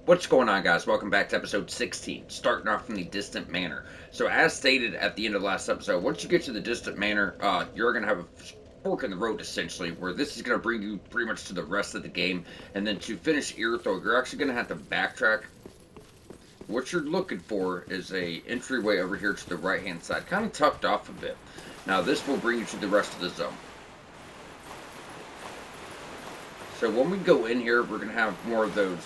What's going on, guys? Welcome back to episode 16, starting off from the Distant Manor. So, as stated at the end of the last episode, once you get to the Distant Manor, you're going to have a fork in the road, essentially, where this is going to bring you pretty much to the rest of the game. And then to finish Earthog, you're actually going to have to backtrack. What you're looking for is a entryway over here to the right-hand side, kind of tucked off a bit. Now, this will bring you to the rest of the zone. So when we go in here, we're going to have more of those,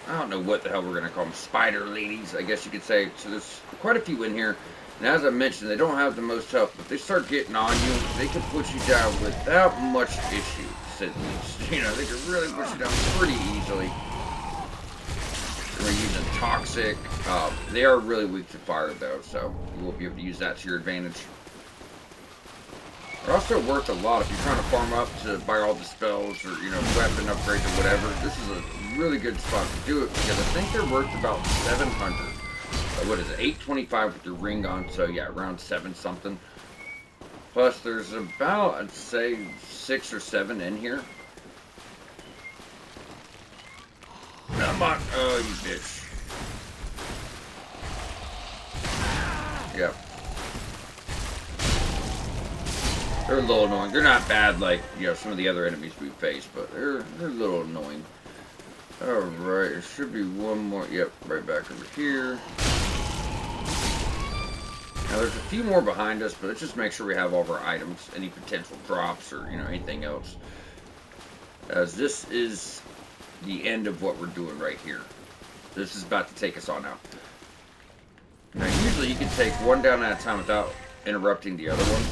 I don't know what the hell we're going to call them, spider ladies, I guess you could say. So there's quite a few in here. And as I mentioned, they don't have the most health, but they start getting on you, they can put you down without much issue, at least. You know, they can really put you down pretty easily. We're using toxic. They are really weak to fire, though, so you will be able to use that to your advantage. They're also worth a lot if you're trying to farm up to buy all the spells or, weapon upgrades or whatever. This is a really good spot to do it because I think they're worth about 700. What is it? 825 with your ring on, so yeah, around 7 something. Plus, there's about, I'd say, 6 or 7 in here. Come on. Oh, you bitch. Yep. They're a little annoying. They're not bad like, some of the other enemies we face, but they're a little annoying. Alright, there should be one more. Yep, right back over here. Now there's a few more behind us, but let's just make sure we have all of our items, any potential drops or, anything else. As this is the end of what we're doing right here. This is about to take us on out. Now usually you can take one down at a time without interrupting the other one.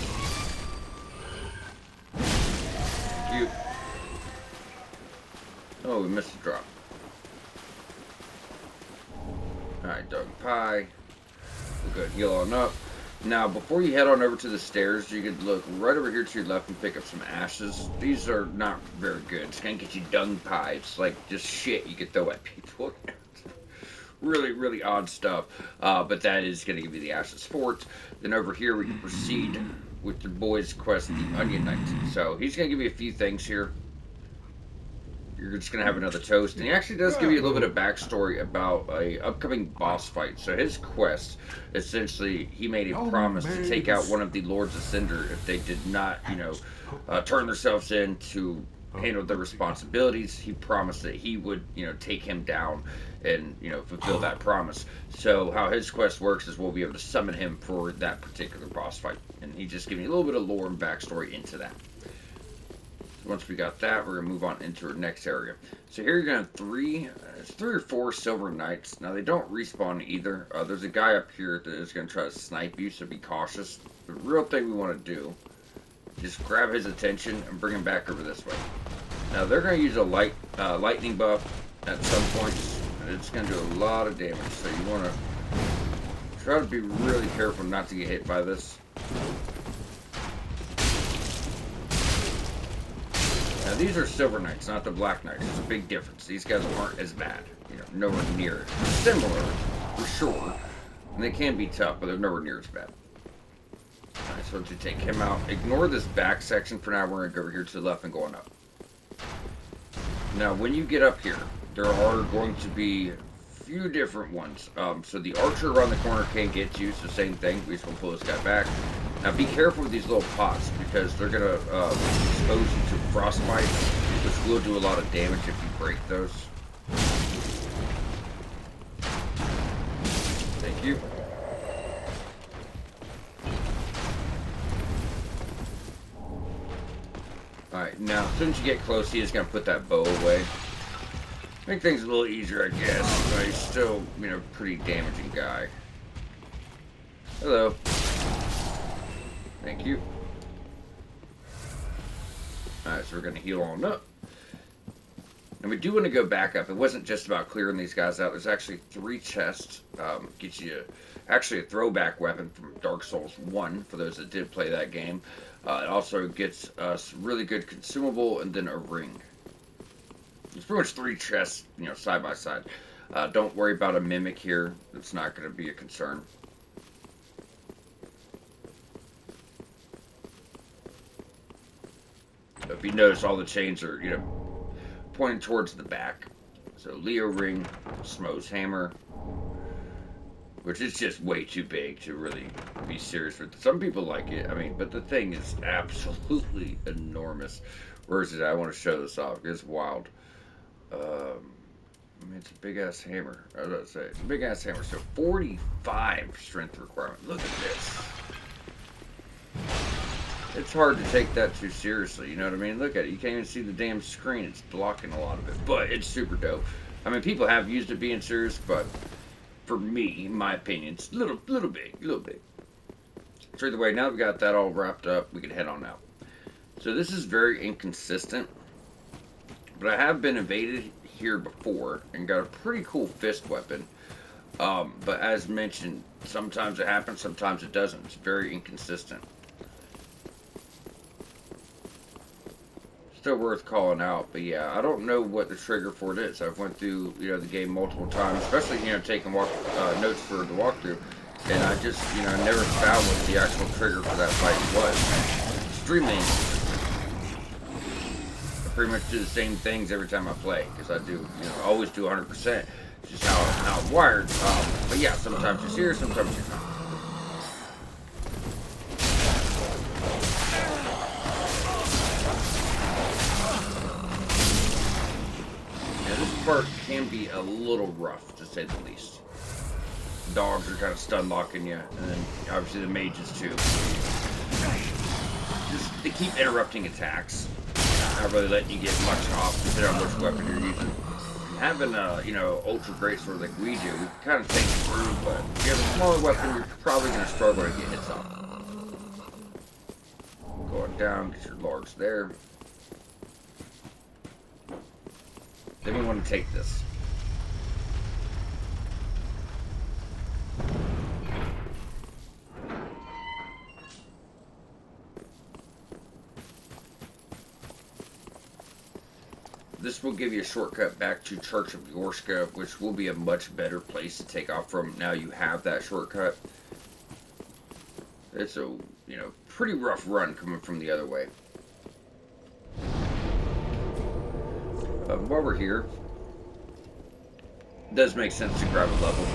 Cute. Oh, we missed a drop. Alright, dog pie. We'll go heal on up. Now, before you head on over to the stairs, you can look right over here to your left and pick up some ashes. These are not very good. It's going to get you dung pies. Like, just shit you could throw at people. Really, really odd stuff. But that is going to give you the ashes fort. Then over here, we can proceed with your boy's quest, the Onion Knight. So, he's going to give you a few things here. You're just going to have another toast. And he actually does give you a little bit of backstory about a upcoming boss fight. So his quest, essentially, he made a promise to take out one of the Lords of Cinder if they did not, turn themselves in to handle their responsibilities. He promised that he would, take him down and, fulfill that promise. So how his quest works is we'll be able to summon him for that particular boss fight. And he just gave me a little bit of lore and backstory into that. Once we got that, we're going to move on into our next area. So here you're going to have three or four silver knights. Now, they don't respawn either. There's a guy up here that is going to try to snipe you, so be cautious. The real thing we want to do is grab his attention and bring him back over this way. Now, they're going to use a lightning buff at some points, and it's going to do a lot of damage. So you want to try to be really careful not to get hit by this. Now, these are silver knights, not the black knights. There's a big difference. These guys aren't as bad. Nowhere near it. Similar, for sure. And they can be tough, but they're nowhere near as bad. Alright, so once you take him out, ignore this back section for now. We're going to go over here to the left and going up. Now, when you get up here, there are going to be a few different ones. So the archer around the corner can't get you, so same thing. We just want to pull this guy back. Now be careful with these little pots because they're going to expose you to frostbite, which will do a lot of damage if you break those. Thank you. Alright, now as soon as you get close, he is going to put that bow away. Make things a little easier, I guess, but he's still, pretty damaging guy. Hello. Thank you. Alright, so we're going to heal on up. And we do want to go back up. It wasn't just about clearing these guys out. There's actually 3 chests. Gets you actually a throwback weapon from Dark Souls 1, for those that did play that game. It also gets us really good consumable and then a ring. It's pretty much 3 chests, side by side. Don't worry about a mimic here. It's not going to be a concern. If you notice, all the chains are, pointing towards the back. So Leo ring, Smo's hammer, which is just way too big to really be serious with. Some people like it, I mean, but the thing is absolutely enormous. Where is it? I want to show this off. It's wild. I mean, it's a big ass hammer. I was about to say, it's a big ass hammer. So 45 strength requirement. Look at this. It's hard to take that too seriously, you know what I mean? Look at it. You can't even see the damn screen. It's blocking a lot of it. But it's super dope. I mean, people have used it being serious, but for me, in my opinion, it's a little big. So either way, now we got that all wrapped up, we can head on out. So this is very inconsistent, but I have been invaded here before and got a pretty cool fist weapon. But as mentioned, sometimes it happens, sometimes it doesn't. It's very inconsistent. Still worth calling out, but yeah, I don't know what the trigger for it is. I've went through, the game multiple times, especially, taking notes for the walkthrough, and I just, never found what the actual trigger for that fight was. Extremely inconsistent. I pretty much do the same things every time I play, because I do, always do 100%. It's just how I'm wired. But yeah, sometimes you're serious, sometimes you're not. Part can be a little rough, to say the least. Dogs are kind of stun locking you, and then obviously the mages too. Just they keep interrupting attacks, not really letting you get much off depending on which weapon you're using. Having a ultra great sword like we do, we can kind of think through, but if you have a smaller weapon, you're probably going to struggle to get hits off. Going down, get your large there. Then we want to take this. This will give you a shortcut back to Church of Yorska, which will be a much better place to take off from. Now you have that shortcut. It's a, pretty rough run coming from the other way. While we're here, it does make sense to grab a level.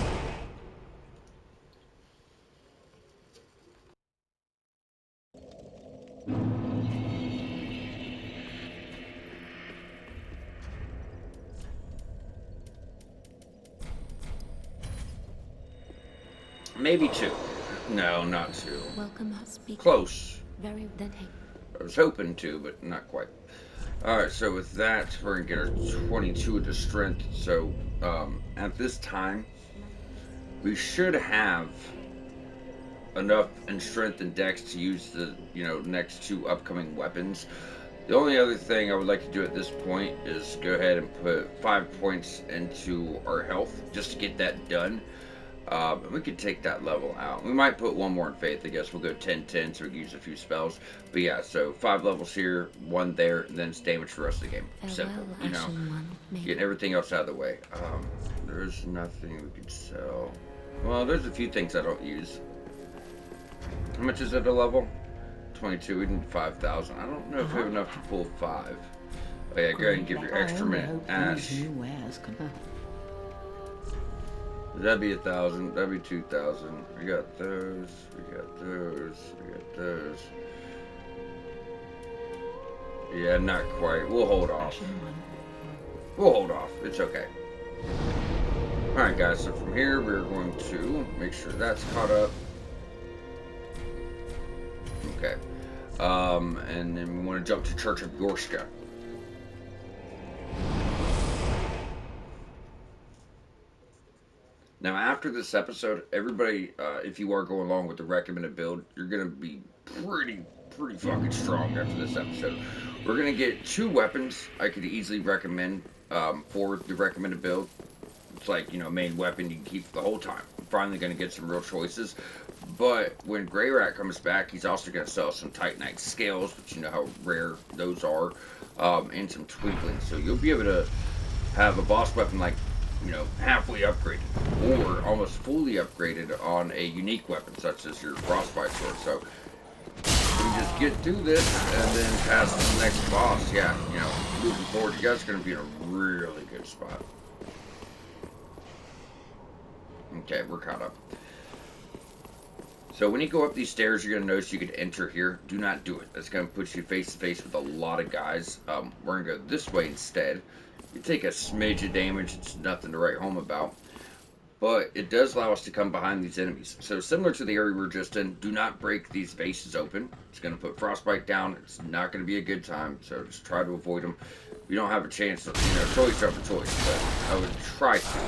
Maybe 2. No, not 2. Welcome, close. Very I was hoping to, but not quite. Alright, so with that, we're going to get our 22 into strength. So, at this time, we should have enough in strength and dex to use the, next 2 upcoming weapons. The only other thing I would like to do at this point is go ahead and put 5 points into our health, just to get that done. We could take that level out. We might put 1 more in faith. I guess we'll go 10-10 so we can use a few spells. But yeah, so 5 levels here, 1 there, and then it's damage for the rest of the game. Simple, Get everything else out of the way. There's nothing we could sell. Well, there's a few things I don't use. How much is it a level? 22. We need 5,000. I don't know if we have enough to pull 5. Oh yeah, go ahead and give your extra minute. Ash. That'd be 1,000. That'd be 2,000. We got those. We got those. We got those. Yeah, not quite. We'll hold off. We'll hold off. It's okay. Alright, guys. So from here, we're going to make sure that's caught up. Okay. And then we want to jump to Church of Yorska. Now, after this episode, everybody, if you are going along with the recommended build, you're going to be pretty fucking strong after this episode. We're going to get 2 weapons I could easily recommend for the recommended build. It's like, main weapon you can keep the whole time. I'm finally going to get some real choices. But when Grey Rat comes back, he's also going to sell some Titanite scales, which you know how rare those are, and some twinklings. So you'll be able to have a boss weapon like, halfway upgraded or almost fully upgraded on a unique weapon such as your frostbite sword. So we just get through this and then pass the next boss. Yeah, moving forward, you guys are going to be in a really good spot. Okay, we're caught up. So when you go up these stairs, you're going to notice you could enter here. Do not do it. That's going to put you face to face with a lot of guys. We're going to go this way instead. You take a smidge of damage. It's nothing to write home about. But it does allow us to come behind these enemies. So similar to the area we were just in, do not break these vases open. It's going to put frostbite down. It's not going to be a good time. So just try to avoid them. You don't have a chance to, choice over choice. But I would try to.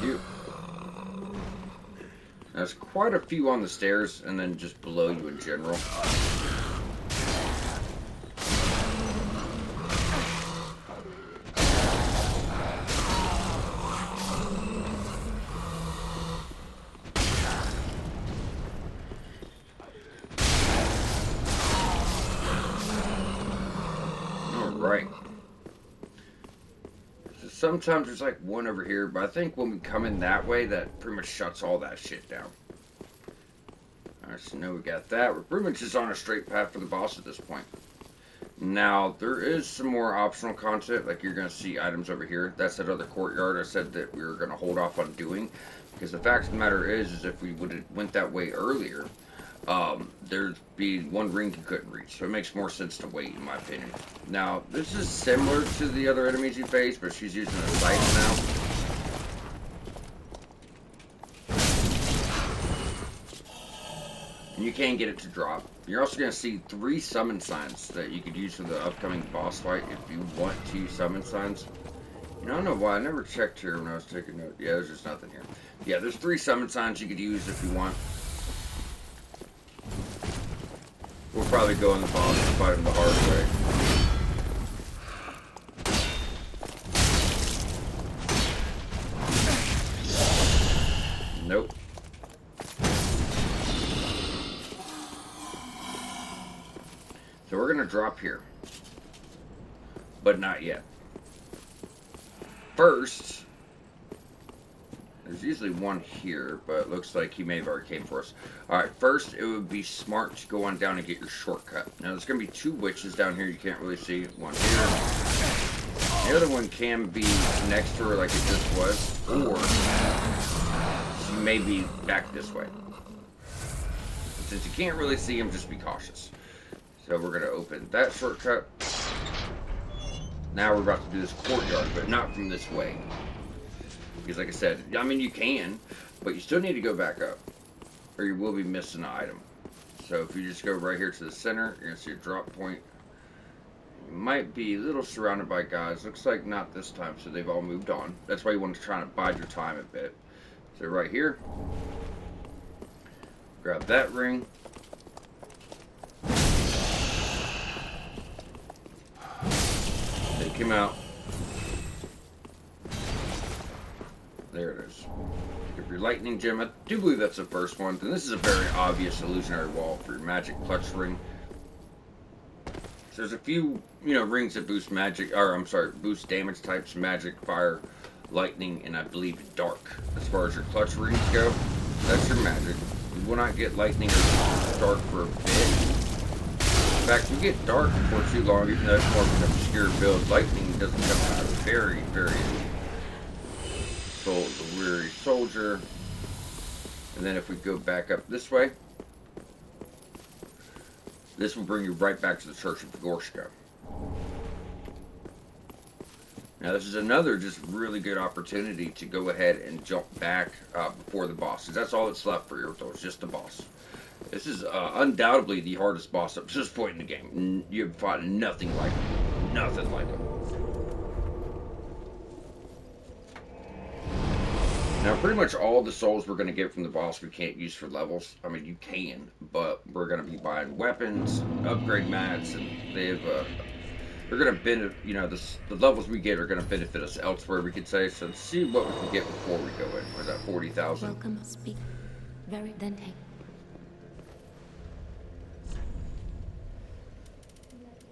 You. There's quite a few on the stairs and then just below you in general. Alright. Sometimes there's like one over here, but I think when we come in that way, that pretty much shuts all that shit down. Alright, so now we got that. We're pretty much just on a straight path for the boss at this point. Now, there is some more optional content, like you're going to see items over here. That's that other courtyard I said that we were going to hold off on doing. Because the fact of the matter is if we would have went that way earlier, there'd be one ring you couldn't reach, so it makes more sense to wait, in my opinion. Now, this is similar to the other enemies you face, but she's using a sight now. And you can get it to drop. You're also going to see 3 summon signs that you could use for the upcoming boss fight if you want to use summon signs. I don't know why, I never checked here when I was taking note. Yeah, there's just nothing here. Yeah, there's 3 summon signs you could use if you want. We'll probably go in the boss and fight him the hard way. Nope. So we're going to drop here. But not yet. First, there's usually one here, but it looks like he may have already came for us. Alright, first, it would be smart to go on down and get your shortcut. Now, there's going to be 2 witches down here you can't really see. One here. The other one can be next to her like it just was, or she may be back this way. Since you can't really see him, just be cautious. So we're going to open that shortcut. Now we're about to do this courtyard, but not from this way. Because like I said, I mean you can, but you still need to go back up. Or you will be missing an item. So if you just go right here to the center, you're going to see a drop point. You might be a little surrounded by guys. Looks like not this time, so they've all moved on. That's why you want to try to bide your time a bit. So right here, grab that ring. Take him out. There it is. Pick up your lightning gem. I do believe that's the first one. And this is a very obvious illusionary wall for your magic clutch ring. So there's a few, rings that boost magic, or I'm sorry, boost damage types, magic, fire, lightning, and I believe dark. As far as your clutch rings go, that's your magic. You will not get lightning or dark for a bit. In fact, you get dark for too long, even though it's more of an obscure build. Lightning doesn't come out very, very Soul, the weary soldier. And then if we go back up this way, this will bring you right back to the Church of Gorshka. Now this is another just really good opportunity to go ahead and jump back before the boss. Because that's all that's left for Yurto, it's just the boss. This is undoubtedly the hardest boss up to this point in the game. You've fought nothing like him. Nothing like him. Now, pretty much all the souls we're going to get from the boss we can't use for levels. I mean, you can, but we're going to be buying weapons, upgrade mats, and they're going to benefit, the levels we get are going to benefit us elsewhere, we could say. So let's see what we can get before we go in. Was that 40,000? Welcome, speak. Very then take.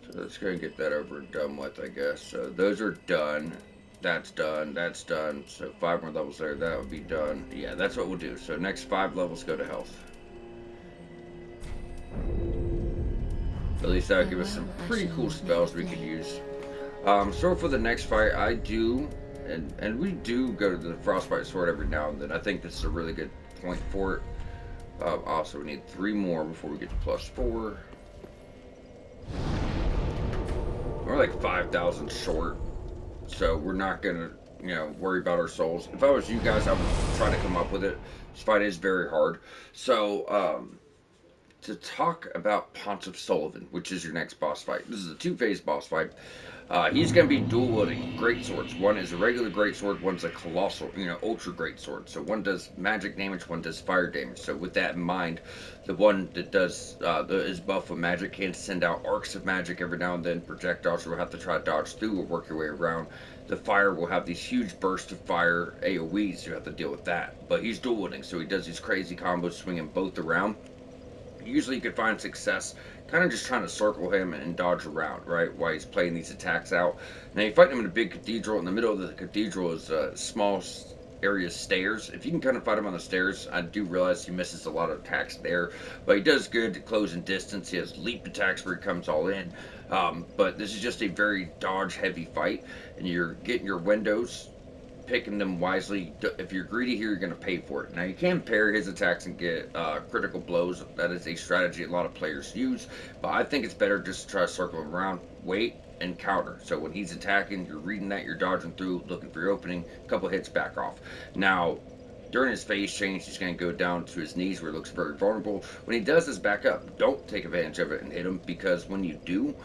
So let's go and get that over and done with, I guess. So those are done. That's done. That's done. So 5 more levels there. That would be done. Yeah, that's what we'll do. So next 5 levels go to health. At least that would give us some Farewell, I pretty shall cool never spells we could play. use. So for the next fight, I do, and we do go to the Frostbite Sword every now and then. I think this is a really good point for it. Also, we need 3 more before we get to +4. We're like 5,000 short, so we're not gonna, worry about our souls. If I was you guys, I would try to come up with it. This fight is very hard. So, to talk about Pontif Sullivan, which is your next boss fight. This is a 2-phase boss fight. He's going to be dual wielding great swords. One is a regular great sword, one's a colossal, ultra great sword. So one does magic damage, one does fire damage. So with that in mind, the one that does is buff with magic can send out arcs of magic every now and then. Projectiles you'll have to try to dodge through or work your way around. The fire will have these huge bursts of fire AoEs. You have to deal with that. But he's dual wielding, so he does these crazy combos, swinging both around. Usually you could find success kind of just trying to circle him and dodge around, right, while he's playing these attacks out. Now you fight him in a big cathedral. In the middle of the cathedral is a small area of stairs. If you can kind of fight him on the stairs, I do realize he misses a lot of attacks there, but he does good to close in distance. He has leap attacks where he comes all in. But this is just a very dodge heavy fight, and you're getting your windows, picking them wisely. If you're greedy here, you're going to pay for it. Now, you can parry his attacks and get critical blows. That is a strategy a lot of players use, but I think it's better just to try to circle him around, wait, and counter. So when he's attacking, you're reading that, you're dodging through, looking for your opening, a couple hits, back off. Now, during his phase change, he's going to go down to his knees where he looks very vulnerable. When he does this back up, don't take advantage of it and hit him, because when you do,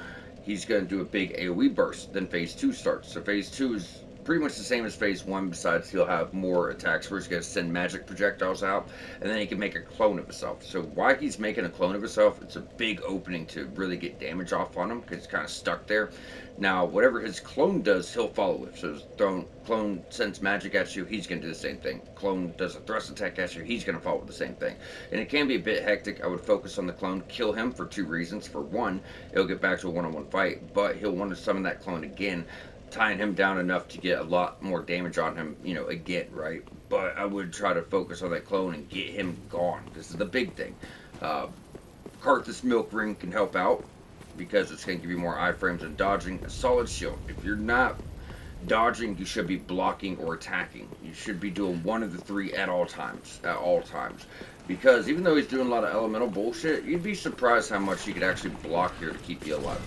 he's going to do a big AoE burst. Then phase 2 starts. So phase 2 is pretty much the same as phase 1, besides he'll have more attacks where he's going to send magic projectiles out, and then he can make a clone of himself. So while he's making a clone of himself, it's a big opening to really get damage off on him, because he's kind of stuck there. Now, whatever his clone does, he'll follow it. So his clone sends magic at you, he's going to do the same thing. Clone does a thrust attack at you, he's going to follow the same thing. And it can be a bit hectic. I would focus on the clone, kill him for 2 reasons. For one, it'll get back to a one-on-one fight, but he'll want to summon that clone again, tying him down enough to get a lot more damage on him, again, right? But I would try to focus on that clone and get him gone. This is the big thing. Karthus Milk Ring can help out, because it's going to give you more iframes and dodging. A solid shield. If you're not dodging, you should be blocking or attacking. You should be doing one of the 3 at all times. Because even though he's doing a lot of elemental bullshit, you'd be surprised how much he could actually block here to keep you alive.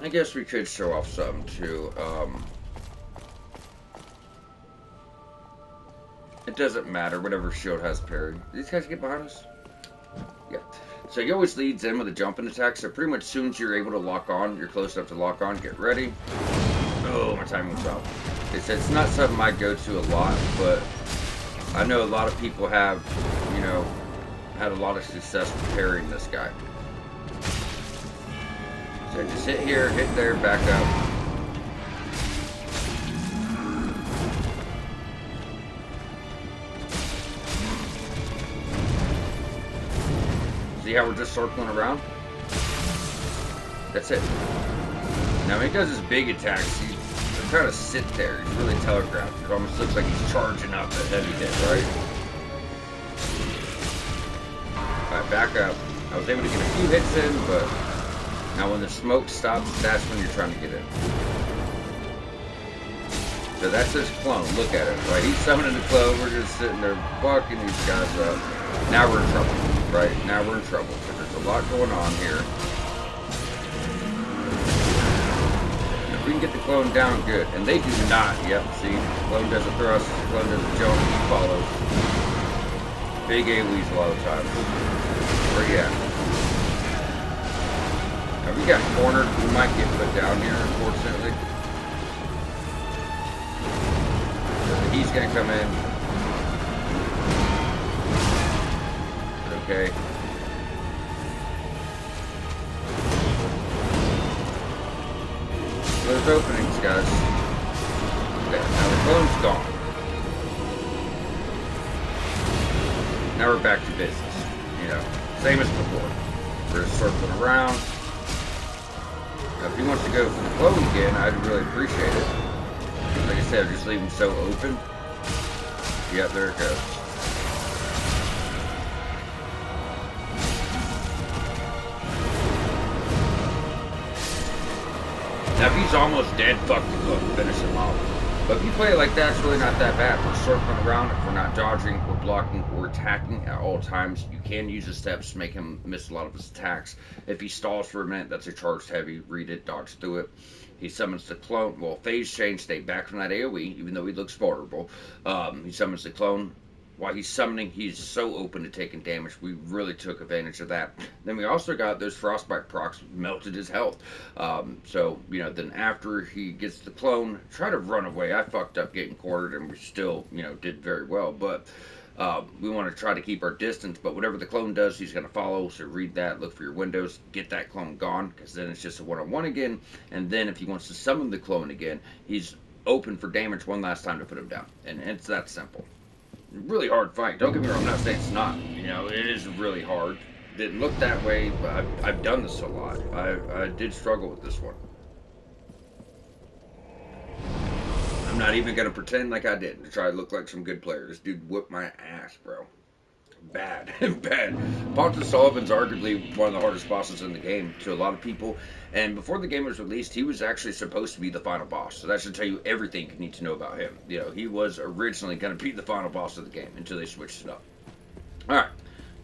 I guess we could show off something too. It doesn't matter, whatever shield has parry. Did these guys get behind us? Yeah. So he always leads in with a jumping attack, so pretty much as soon as you're able to lock on, you're close enough to lock on, get ready. Oh, my timing was off. It's not something I go to a lot, but I know a lot of people have, had a lot of success with parrying this guy. So just hit here, hit there, back up. See how we're just circling around? That's it. Now when he does his big attacks, he's trying to sit there. He's really telegraphed. It almost looks like he's charging up a heavy hit, right? Alright, back up. I was able to get a few hits in, but now when the smoke stops, that's when you're trying to get in. So that's his clone. Look at it, right? He's summoning the clone. We're just sitting there fucking these guys up. Now we're in trouble, right? Now we're in trouble because there's a lot going on here. And if we can get the clone down, good. And they do not. Yep, see? Clone does a thrust. Clone does a jump. He follows. Big AoEs a lot of times. Where you at? Now, we got cornered. We might get put down here, unfortunately. So he's going to come in. Okay. There's openings, guys. Okay, now the clone's gone. Now we're back to business. Same as before. We're just circling around. Now, if he wants to go for the clone again, I'd really appreciate it. Like I said, just leave him so open. Yep, there it goes. if he's almost dead, fuck the cloak, finish him off. But if you play it like that, it's really not that bad. We're circling around, if we're not dodging, we're blocking, we're attacking at all times. You can use the steps to make him miss a lot of his attacks. If he stalls for a minute, that's a charged heavy, read it, dodge through it. He summons the clone. Well, phase change, stay back from that AoE, even though he looks vulnerable. He summons the clone. While he's summoning, he's so open to taking damage. We really took advantage of that. Then we also got those frostbite procs, melted his health. Then after he gets the clone, try to run away. I fucked up getting cornered, and we still, did very well. But we want to try to keep our distance. But whatever the clone does, he's going to follow. So read that, look for your windows, get that clone gone, because then it's just a one-on-one again. And then if he wants to summon the clone again, he's open for damage one last time to put him down. And it's that simple. Really hard fight. Don't get me wrong, I'm not saying it's not. It is really hard. Didn't look that way, but I've done this a lot. I did struggle with this one. I'm not even going to pretend like I didn't to try to look like some good player. This dude whipped my ass, bro. Bad. Bad. Pontus Sullivan's arguably one of the hardest bosses in the game to a lot of people. And before the game was released, he was actually supposed to be the final boss. So that should tell you everything you need to know about him. He was originally going to be the final boss of the game until they switched it up. Alright.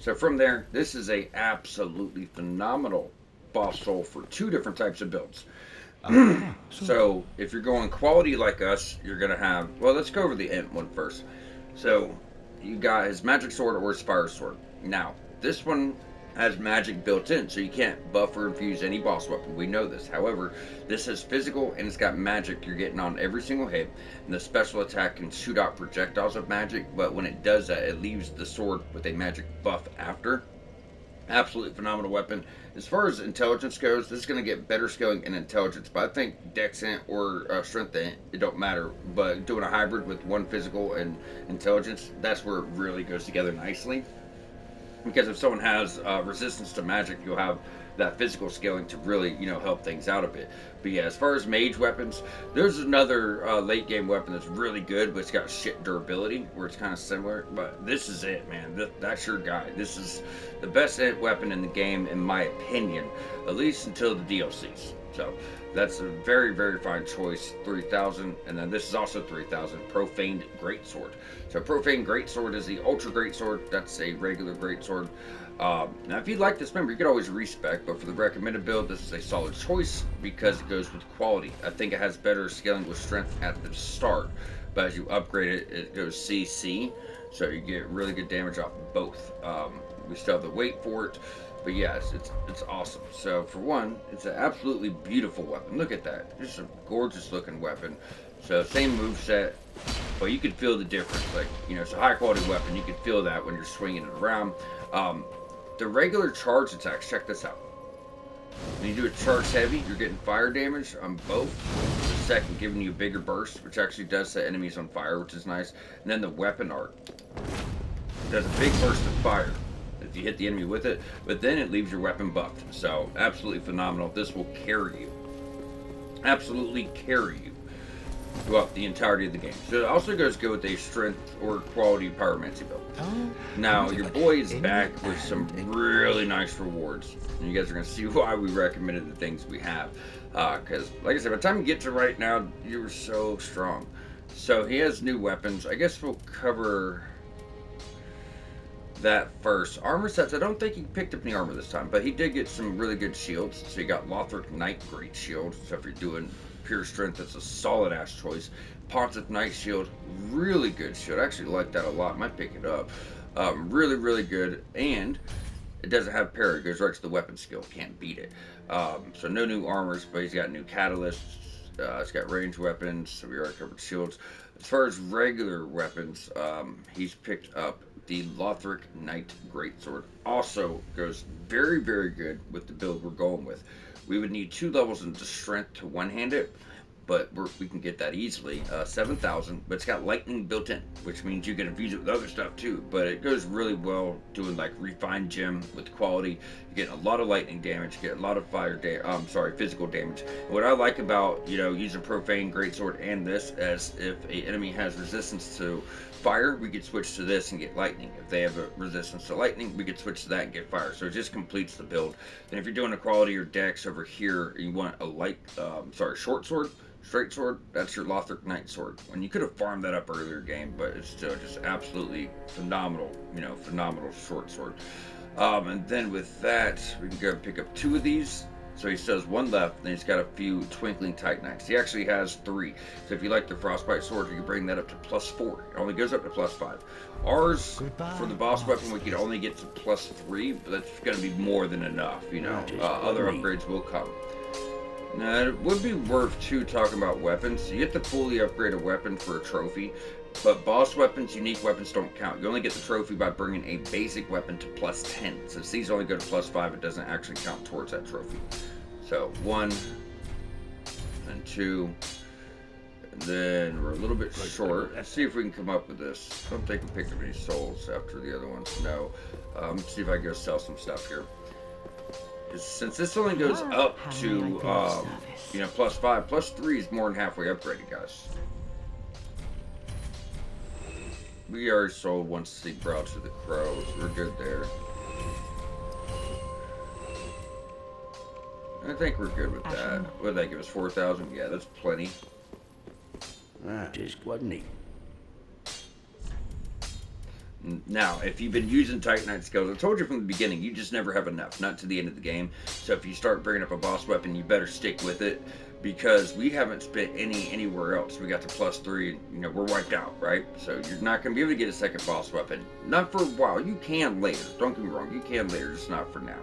So from there, this is a absolutely phenomenal boss soul for two different types of builds. So if you're going quality like us, you're going to have... Well, let's go over the Ent one first. So you got his magic sword or his fire sword. Now, this one has magic built in, so you can't buff or infuse any boss weapon. We know this. However, this is physical and it's got magic you're getting on every single hit. And the special attack can shoot out projectiles of magic, but when it does that, it leaves the sword with a magic buff after. Absolutely phenomenal weapon. As far as intelligence goes, this is going to get better scaling in intelligence, but I think Dex Ent or Strength Ent, it don't matter. But doing a hybrid with one physical and intelligence, that's where it really goes together nicely. Because if someone has resistance to magic, you'll have that physical scaling to really, help things out a bit. But yeah, as far as mage weapons, there's another late game weapon that's really good, but it's got shit durability, where it's kind of similar. But this is it, man. That's your guy. This is the best weapon in the game, in my opinion, at least until the DLCs. So that's a very, very fine choice. 3,000, and then this is also 3,000. Profaned Greatsword. So Profaned Greatsword is the Ultra Greatsword. That's a regular Greatsword. Now, if you like this member, you could always respec, but for the recommended build, this is a solid choice because it goes with quality. I think it has better scaling with strength at the start, but as you upgrade it, it goes CC, so you get really good damage off of both. We still have the weight for it, but yes, it's awesome. So for one, it's an absolutely beautiful weapon. Look at that, just a gorgeous looking weapon. So same moveset, but you can feel the difference. Like, it's a high quality weapon. You can feel that when you're swinging it around. The regular charge attacks, check this out. When you do a charge heavy, you're getting fire damage on both. The second giving you a bigger burst, which actually does set enemies on fire, which is nice. And then the weapon art does a big burst of fire if you hit the enemy with it, but then it leaves your weapon buffed. So absolutely phenomenal. This will carry you. Absolutely carry you throughout the entirety of the game. So it also goes good with a strength or quality pyromancy build. Now, your boy is back with some really nice rewards. And you guys are going to see why we recommended the things we have. Because, like I said, by the time you get to right now, you're so strong. So he has new weapons. I guess we'll cover that first. Armor sets, I don't think he picked up any armor this time, but he did get some really good shields. So you got Lothric Knight Great Shield. So if you're doing pure strength, that's a solid ass choice. Pontif Knight Shield, really good shield. I actually like that a lot. Might pick it up. Really, really good. And it doesn't have parry. It goes right to the weapon skill. Can't beat it. So no new armors, but he's got new catalysts. It's got ranged weapons. So we already covered shields. As far as regular weapons, he's picked up the Lothric Knight Greatsword. Also goes very, very good with the build we're going with. We would need 2 levels into strength to one-hand it, but we can get that easily. 7,000, but it's got lightning built in, which means you can infuse it with other stuff too. But it goes really well doing like refined gem with quality. You get a lot of lightning damage, you get a lot of physical damage. And what I like about using Profane Greatsword and this, as if a enemy has resistance to fire, we could switch to this and get lightning. If they have a resistance to lightning, we could switch to that and get fire. So it just completes the build. Then if you're doing a quality or dex over here, you want a short sword, straight sword. That's your Lothric Knight sword. And you could have farmed that up earlier game, but it's still just absolutely phenomenal. Phenomenal short sword. And then with that, we can go pick up 2 of these. So he still has 1 left, and he's got a few Twinkling Titanites. He actually has 3. So if you like the Frostbite Sword, you can bring that up to +4. It only goes up to +5. Ours, for the boss weapon, we can only get to +3, but that's going to be more than enough, Other upgrades will come. Now, it would be worth, too, talking about weapons. You get to fully upgrade a weapon for a trophy, but boss weapons, unique weapons don't count. You only get the trophy by bringing a basic weapon to +10. Since these only go to +5, it doesn't actually count towards that trophy. So, 1, and 2, and then we're a little bit short. Let's see if we can come up with this. I don't think we picked up any souls after the other ones. No. Let's see if I can go sell some stuff here. Since this only goes up to, +5, +3 is more than halfway upgraded, guys. We already sold one Seek Brow to the Crows. We're good there. I think we're good with that. What did that give us? 4,000? Yeah, that's plenty. That is quite neat. Now, if you've been using Titanite skills, I told you from the beginning, you just never have enough, not to the end of the game. So if you start bringing up a boss weapon, you better stick with it, because we haven't spent anywhere else. We got to +3, and, we're wiped out, right? So you're not going to be able to get a second boss weapon. Not for a while. You can later. Don't get me wrong. You can later, just not for now.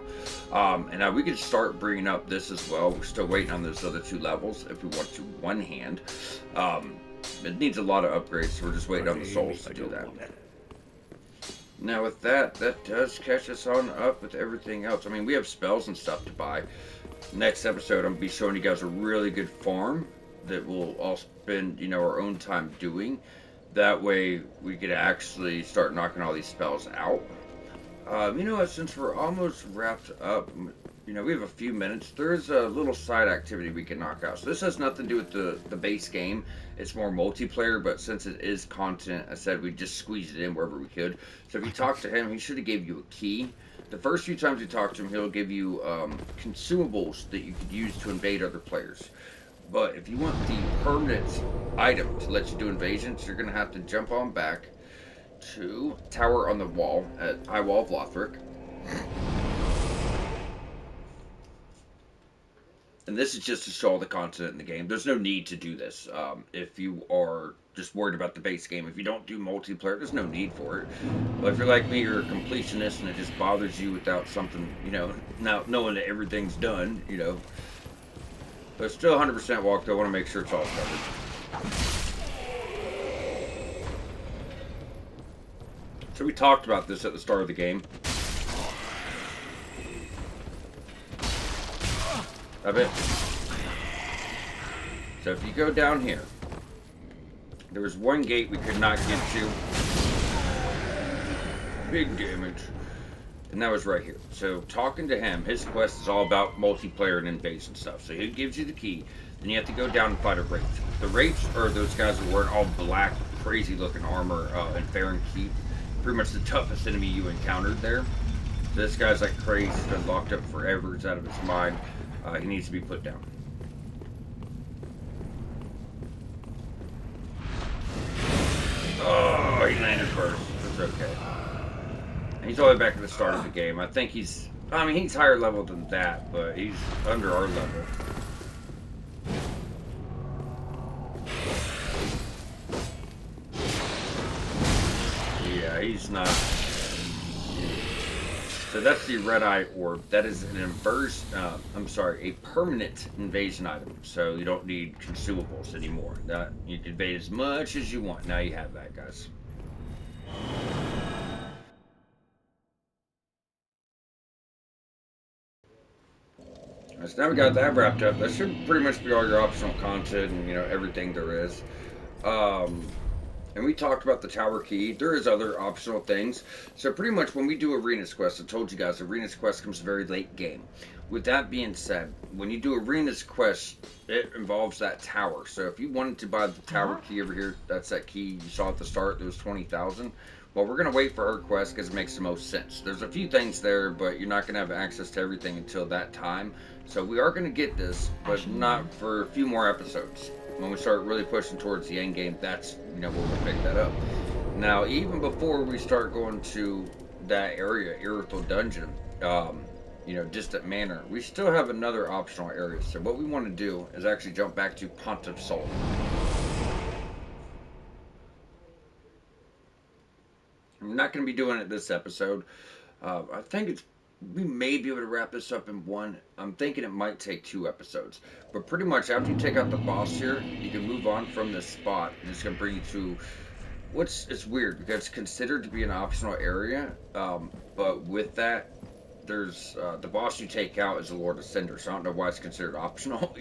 And now we can start bringing up this as well. We're still waiting on those other 2 levels if we want to one hand. It needs a lot of upgrades, so we're just waiting on the souls to do that. Now with that does catch us on up with everything else. I mean, we have spells and stuff to buy. Next episode, I'm going to be showing you guys a really good farm that we'll all spend, our own time doing. That way, we could actually start knocking all these spells out. Since we're almost wrapped up, we have a few minutes. There's a little side activity we can knock out. So this has nothing to do with the base game. It's more multiplayer, but since it is content, I said we'd just squeeze it in wherever we could. So if you talk to him, he should have gave you a key. The first few times you talk to him, he'll give you consumables that you could use to invade other players. But if you want the permanent item to let you do invasions, you're going to have to jump on back to Tower on the Wall at High Wall of Lothric. And this is just to show all the content in the game. There's no need to do this. If you are just worried about the base game, if you don't do multiplayer, there's no need for it. But if you're like me, you're a completionist and it just bothers you without something, not knowing that everything's done, But it's still 100% walked. I want to make sure it's all covered. So we talked about this at the start of the game. Of it. So if you go down here, there was one gate we could not get to. Big damage. And that was right here. So talking to him, his quest is all about multiplayer and invasion stuff. So he gives you the key. Then you have to go down and fight a Wraith. The Wraiths are those guys who are wearing all black, crazy looking armor in Fair Keep. Pretty much the toughest enemy you encountered there. So this guy's like crazy. He's been locked up forever. He's out of his mind. He needs to be put down. Oh, he landed first. That's okay. And he's all the way back at the start of the game. I think he's higher level than that, but he's under our level. Yeah, he's not. So that's the Red Eye Orb. That is a permanent invasion item. So you don't need consumables anymore. That you can invade as much as you want. Now you have that, guys. Alright, so now we got that wrapped up. That should pretty much be all your optional content and everything there is. And we talked about the tower key. There is other optional things. So pretty much when we do Arenas Quest, I told you guys Arenas Quest comes very late game. With that being said, when you do Arenas Quest, it involves that tower. So if you wanted to buy the tower key over here, that's that key you saw at the start, there was 20,000. Well, we're going to wait for her quest because it makes the most sense. There's a few things there, but you're not going to have access to everything until that time. So we are going to get this, but not for a few more episodes. When we start really pushing towards the end game, that's, where we'll pick that up. Now, even before we start going to that area, Irithel Dungeon, Distant Manor, we still have another optional area. So what we want to do is actually jump back to Pontif. I'm not going to be doing it this episode. I think we may be able to wrap this up in one. I'm thinking it might take 2 episodes. But pretty much after you take out the boss here, you can move on from this spot. And it's going to bring you to it's weird because it's considered to be an optional area. But with that, there's the boss you take out is the Lord of Cinder, so I don't know why it's considered optional,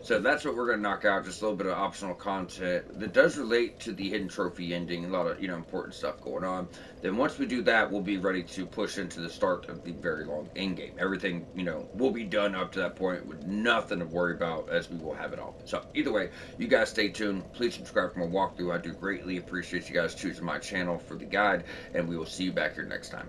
So that's what we're gonna knock out, just a little bit of optional content that does relate to the hidden trophy ending, a lot of important stuff going on. Then once we do that, we'll be ready to push into the start of the very long end game. Everything will be done up to that point with nothing to worry about, as we will have it all. So either way, you guys stay tuned. Please subscribe for more walkthrough. I do greatly appreciate you guys choosing my channel for the guide, and we will see you back here next time.